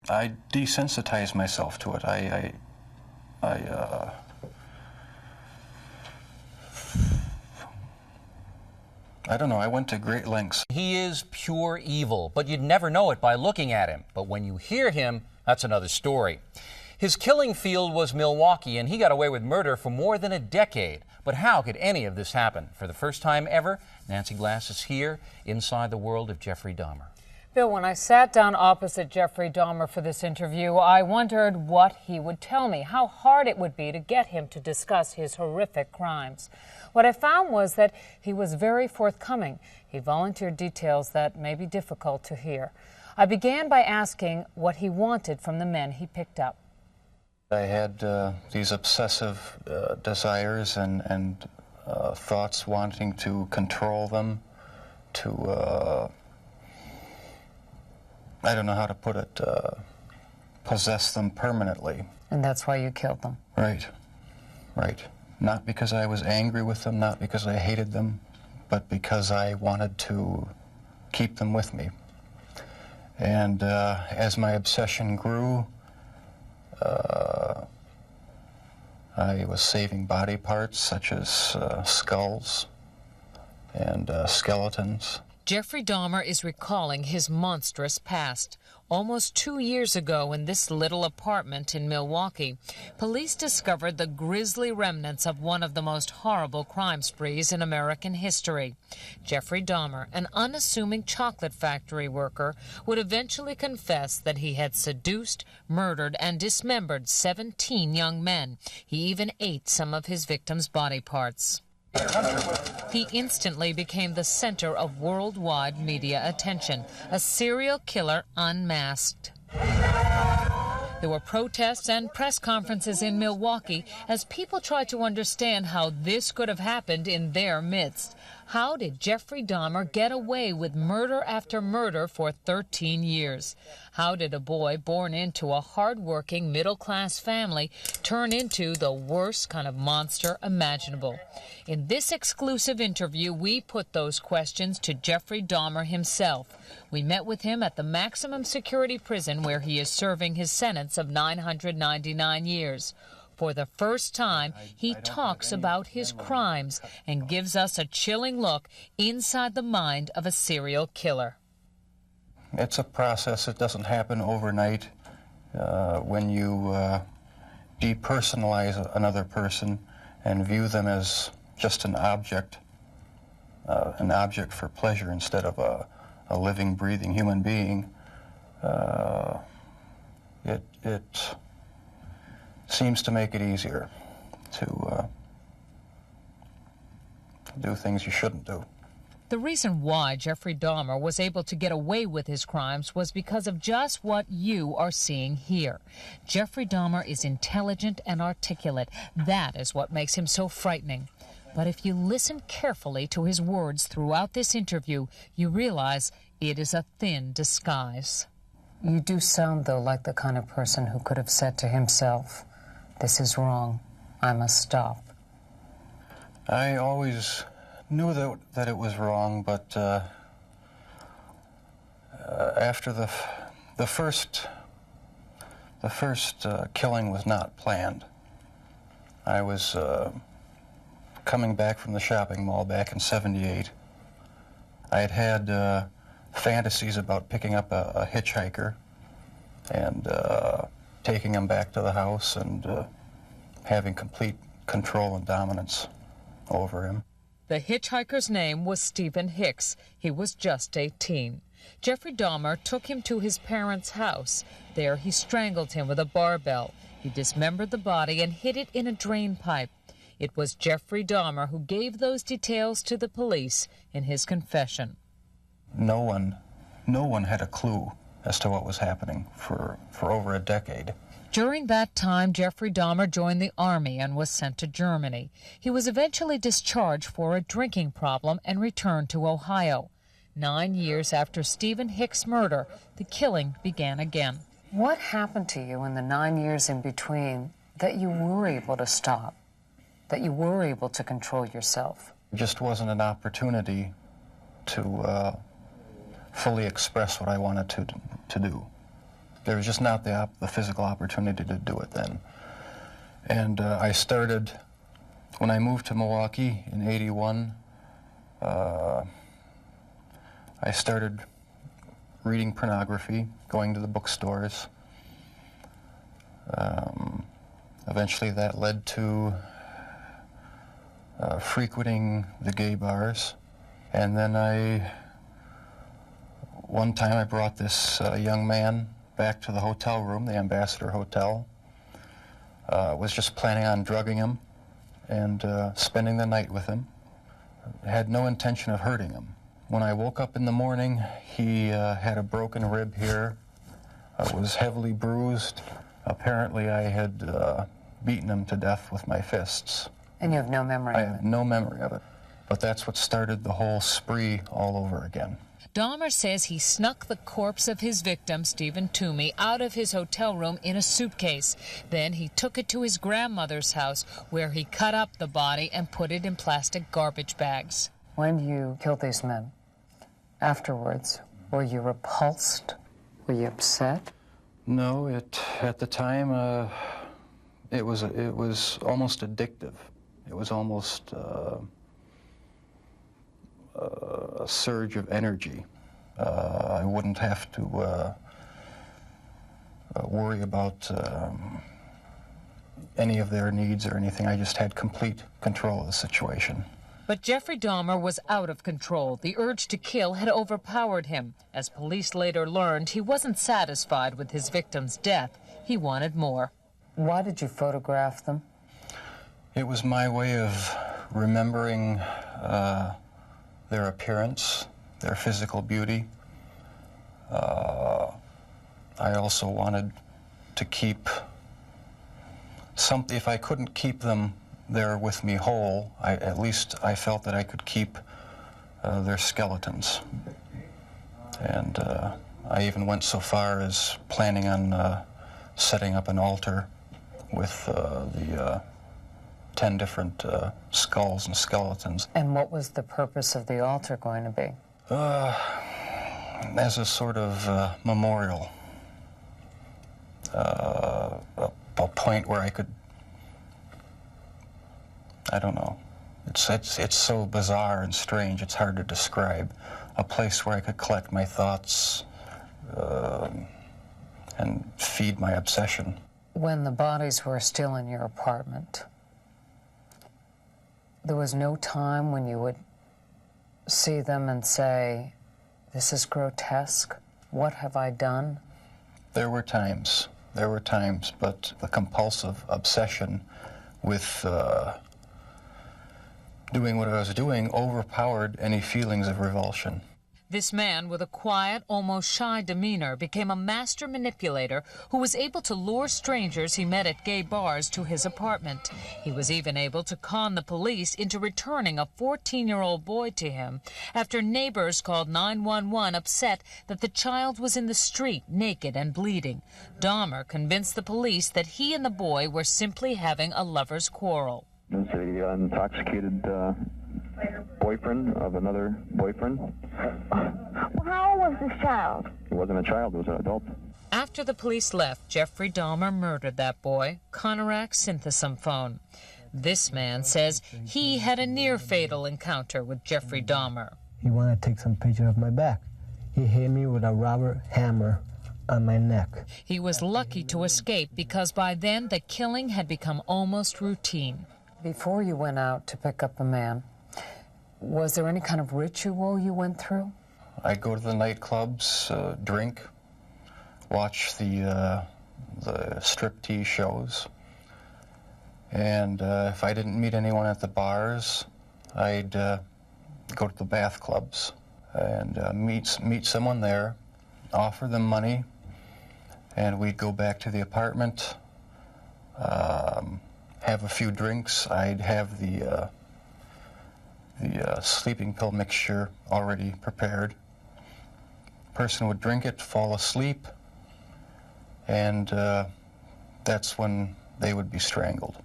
I desensitized myself to it. I don't know, I went to great lengths. He is pure evil, but you'd never know it by looking at him. But when you hear him, that's another story. His killing field was Milwaukee, and he got away with murder for more than a decade. But how could any of this happen? For the first time ever, Nancy Glass is here inside the world of Jeffrey Dahmer. Bill, when I sat down opposite Jeffrey Dahmer for this interview, I wondered what he would tell me, how hard it would be to get him to discuss his horrific crimes. What I found was that he was very forthcoming. He volunteered details that may be difficult to hear. I began by asking what he wanted from the men he picked up. I had these obsessive desires and thoughts wanting to control them, to, I don't know how to put it, possess them permanently. And that's why you killed them? Right, right. Not because I was angry with them, not because I hated them, but because I wanted to keep them with me. And as my obsession grew, I was saving body parts such as skulls and skeletons. Jeffrey Dahmer is recalling his monstrous past. Almost 2 years ago in this little apartment in Milwaukee, police discovered the grisly remnants of one of the most horrible crime sprees in American history. Jeffrey Dahmer, an unassuming chocolate factory worker, would eventually confess that he had seduced, murdered, and dismembered 17 young men. He even ate some of his victims' body parts. He instantly became the center of worldwide media attention, a serial killer unmasked. There were protests and press conferences in Milwaukee as people tried to understand how this could have happened in their midst. How did Jeffrey Dahmer get away with murder after murder for 13 years? How did a boy born into a hard-working middle-class family turn into the worst kind of monster imaginable? In this exclusive interview, we put those questions to Jeffrey Dahmer himself. We met with him at the maximum security prison where he is serving his sentence of 999 years. For the first time, he talks about his crimes and gives us a chilling look inside the mind of a serial killer. It's a process. It doesn't happen overnight. When you depersonalize another person and view them as just an object for pleasure instead of a living, breathing human being, it seems to make it easier to do things you shouldn't do. The reason why Jeffrey Dahmer was able to get away with his crimes was because of just what you are seeing here. Jeffrey Dahmer is intelligent and articulate. That is what makes him so frightening. But if you listen carefully to his words throughout this interview, you realize it is a thin disguise. You do sound, though, like the kind of person who could have said to himself, "This is wrong. I must stop." I always knew that it was wrong, but after the first killing was not planned. I was coming back from the shopping mall back in '78. I had fantasies about picking up a hitchhiker and taking him back to the house and having complete control and dominance over him. The hitchhiker's name was Stephen Hicks. He was just 18. Jeffrey Dahmer took him to his parents' house. There he strangled him with a barbell. He dismembered the body and hid it in a drain pipe. It was Jeffrey Dahmer who gave those details to the police in his confession. No one had a clue as to what was happening for over a decade. During that time, Jeffrey Dahmer joined the Army and was sent to Germany. He was eventually discharged for a drinking problem and returned to Ohio. 9 years after Stephen Hicks' murder, the killing began again. What happened to you in the 9 years in between that you were able to stop, that you were able to control yourself? It just wasn't an opportunity to fully express what I wanted to do. There was just not the physical opportunity to do it then. And I started, when I moved to Milwaukee in '81, I started reading pornography, going to the bookstores. Eventually that led to frequenting the gay bars. And then one time I brought this young man back to the hotel room, the Ambassador Hotel. Was just planning on drugging him and spending the night with him. Had no intention of hurting him. When I woke up in the morning, he had a broken rib here, was heavily bruised. Apparently I had beaten him to death with my fists. And you have no memory of it? I have no memory of it. But that's what started the whole spree all over again. Dahmer says he snuck the corpse of his victim, Stephen Toomey, out of his hotel room in a suitcase. Then he took it to his grandmother's house, where he cut up the body and put it in plastic garbage bags. When you killed these men, afterwards, were you repulsed? Were you upset? No, at the time, it was almost addictive. It was almost a surge of energy. I wouldn't have to worry about any of their needs or anything. I just had complete control of the situation. But Jeffrey Dahmer was out of control. The urge to kill had overpowered him. As police later learned, he wasn't satisfied with his victim's death. He wanted more. Why did you photograph them? It was my way of remembering their appearance, their physical beauty. I also wanted to keep something. If I couldn't keep them there with me whole, at least I felt that I could keep their skeletons. And I even went so far as planning on setting up an altar with the 10 different skulls and skeletons. And what was the purpose of the altar going to be? As a sort of memorial. A point where I could, I don't know, it's so bizarre and strange, it's hard to describe. A place where I could collect my thoughts and feed my obsession. When the bodies were still in your apartment, there was no time when you would see them and say, this is grotesque, what have I done? There were times, but the compulsive obsession with doing what I was doing overpowered any feelings of revulsion. This man with a quiet, almost shy demeanor became a master manipulator who was able to lure strangers he met at gay bars to his apartment. He was even able to con the police into returning a 14-year-old boy to him after neighbors called 911 upset that the child was in the street naked and bleeding. Dahmer convinced the police that he and the boy were simply having a lover's quarrel. It's an intoxicated boyfriend of another boyfriend. Well, how old was this child? He wasn't a child, he was an adult. After the police left, Jeffrey Dahmer murdered that boy, Conorak Synthesomphone. This man says he had a near-fatal encounter with Jeffrey Dahmer. He wanted to take some picture of my back. He hit me with a rubber hammer on my neck. He was lucky to escape because by then the killing had become almost routine. Before you went out to pick up a man, was there any kind of ritual you went through? I'd go to the nightclubs, drink, watch the striptease shows, and if I didn't meet anyone at the bars, I'd go to the bath clubs and meet someone there, offer them money, and we'd go back to the apartment, have a few drinks. I'd have the sleeping pill mixture already prepared. Person would drink it, fall asleep, and that's when they would be strangled.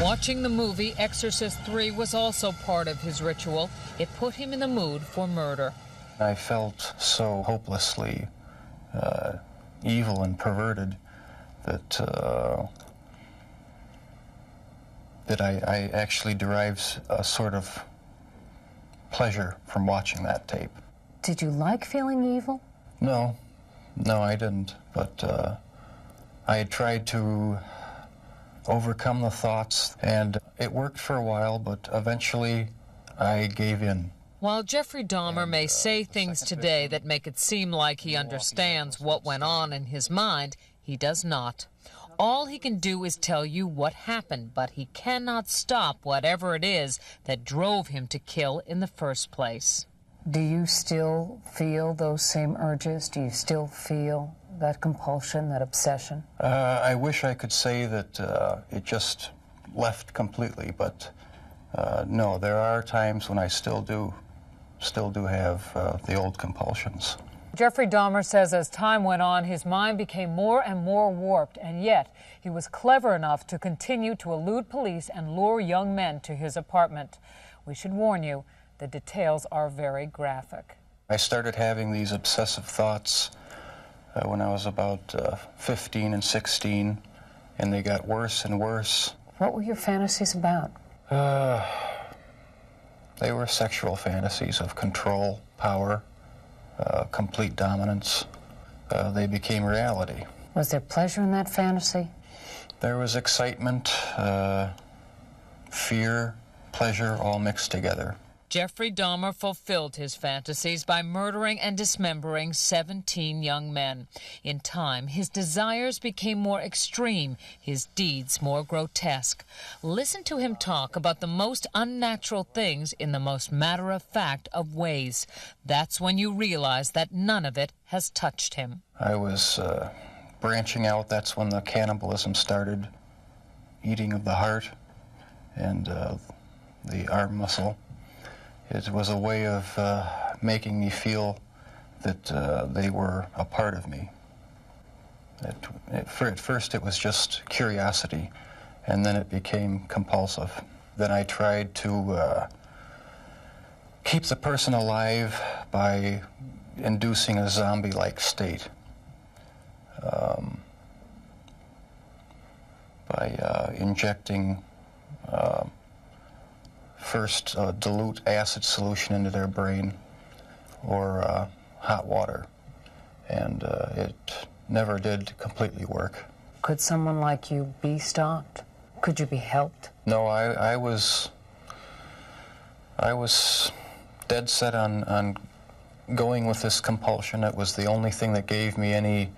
Watching the movie Exorcist III was also part of his ritual. It put him in the mood for murder. I felt so hopelessly evil and perverted that I actually derive a sort of pleasure from watching that tape. Did you like feeling evil? No, I didn't. But I had tried to overcome the thoughts, and it worked for a while, but eventually I gave in. While Jeffrey Dahmer may say things today that make it seem like he understands what went on in his mind, he does not. All he can do is tell you what happened, but he cannot stop whatever it is that drove him to kill in the first place. Do you still feel those same urges? Do you still feel that compulsion, that obsession? I wish I could say that it just left completely, but no, there are times when I still do have the old compulsions. Jeffrey Dahmer says as time went on, his mind became more and more warped, and yet he was clever enough to continue to elude police and lure young men to his apartment. We should warn you, the details are very graphic. I started having these obsessive thoughts when I was about 15 and 16, and they got worse and worse. What were your fantasies about? They were sexual fantasies of control, power, complete dominance. They became reality. Was there pleasure in that fantasy? There was excitement, fear, pleasure, all mixed together. Jeffrey Dahmer fulfilled his fantasies by murdering and dismembering 17 young men. In time, his desires became more extreme, his deeds more grotesque. Listen to him talk about the most unnatural things in the most matter-of-fact of ways. That's when you realize that none of it has touched him. I was branching out. That's when the cannibalism started, eating of the heart and the arm muscle. It was a way of making me feel that they were a part of me. At first it was just curiosity, and then it became compulsive. Then I tried to keep the person alive by inducing a zombie-like state. By injecting first dilute acid solution into their brain or hot water, and it never did completely work. Could someone like you be stopped? Could you be helped? No, I was dead set on going with this compulsion. It was the only thing that gave me any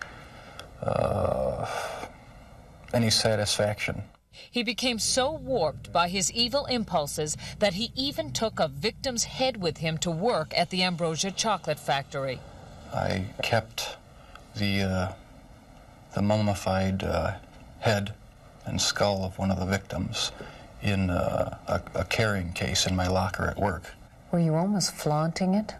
satisfaction. He became so warped by his evil impulses that he even took a victim's head with him to work at the Ambrosia chocolate factory. I kept the mummified head and skull of one of the victims in a carrying case in my locker at work. Were you almost flaunting it?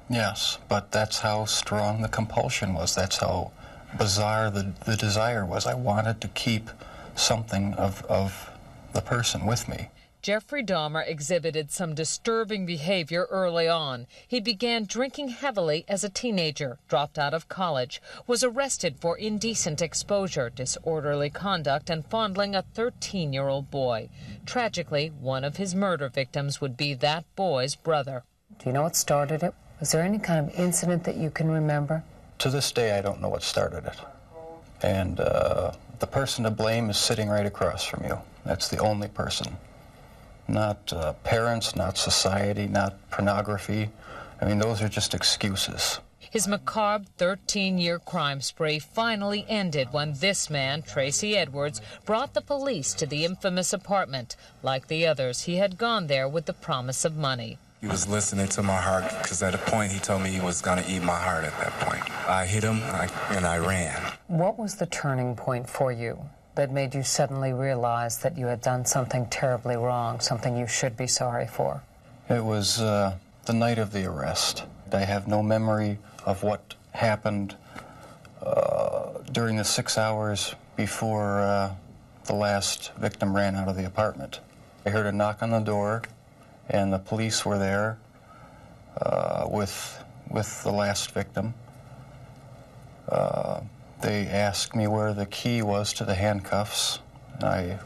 Yes, but that's how strong the compulsion was. That's how bizarre the desire was. I wanted to keep something of the person with me. Jeffrey Dahmer exhibited some disturbing behavior early on. He began drinking heavily as a teenager, dropped out of college, was arrested for indecent exposure, disorderly conduct, and fondling a 13-year-old boy. Tragically, one of his murder victims would be that boy's brother. Do you know what started it? Was there any kind of incident that you can remember? To this day, I don't know what started it. And the person to blame is sitting right across from you. That's the only person. Not parents, not society, not pornography. I mean, those are just excuses. His macabre 13-year crime spree finally ended when this man, Tracy Edwards, brought the police to the infamous apartment. Like the others, he had gone there with the promise of money. He was listening to my heart because at a point he told me he was going to eat my heart at that point. I hit him and I ran. What was the turning point for you that made you suddenly realize that you had done something terribly wrong, something you should be sorry for? It was the night of the arrest. I have no memory of what happened during the 6 hours before the last victim ran out of the apartment. I heard a knock on the door, and the police were there with the last victim. They asked me where the key was to the handcuffs. My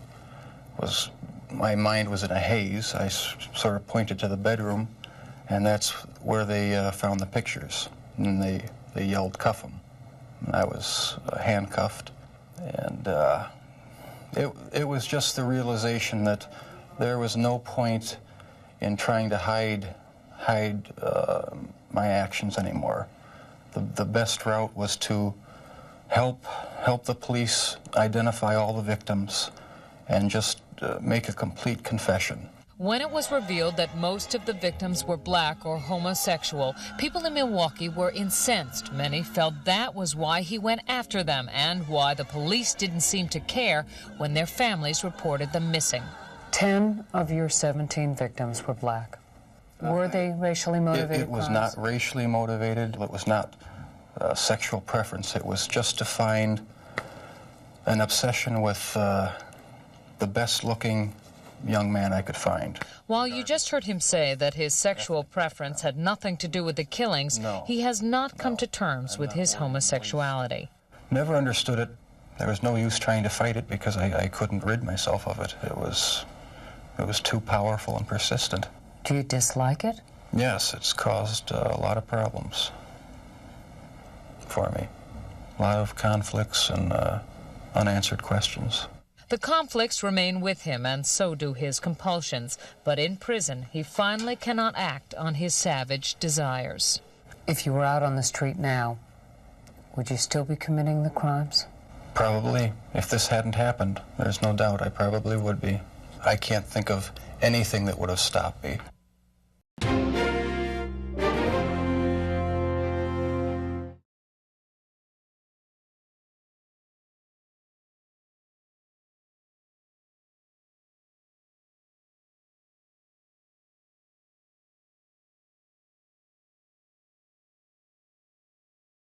mind was in a haze. I sort of pointed to the bedroom, and that's where they found the pictures. And they yelled, "Cuff him." And I was handcuffed. And it was just the realization that there was no point in trying to hide my actions anymore. The best route was to help the police identify all the victims and just make a complete confession. When it was revealed that most of the victims were black or homosexual, people in Milwaukee were incensed. Many felt that was why he went after them and why the police didn't seem to care when their families reported them missing. 10 of your 17 victims were black. Were they racially motivated It was crimes? not racially motivated. It was not sexual preference. It was just to find an obsession with the best-looking young man I could find. While you just heard him say that his sexual preference had nothing to do with the killings, he has not come to terms with his homosexuality. Never understood it. There was no use trying to fight it because I couldn't rid myself of it. It was too powerful and persistent. Do you dislike it? Yes, it's caused a lot of problems for me. A lot of conflicts and unanswered questions. The conflicts remain with him, and so do his compulsions. But in prison, he finally cannot act on his savage desires. If you were out on the street now, would you still be committing the crimes? Probably. If this hadn't happened, there's no doubt I probably would be. I can't think of anything that would have stopped me.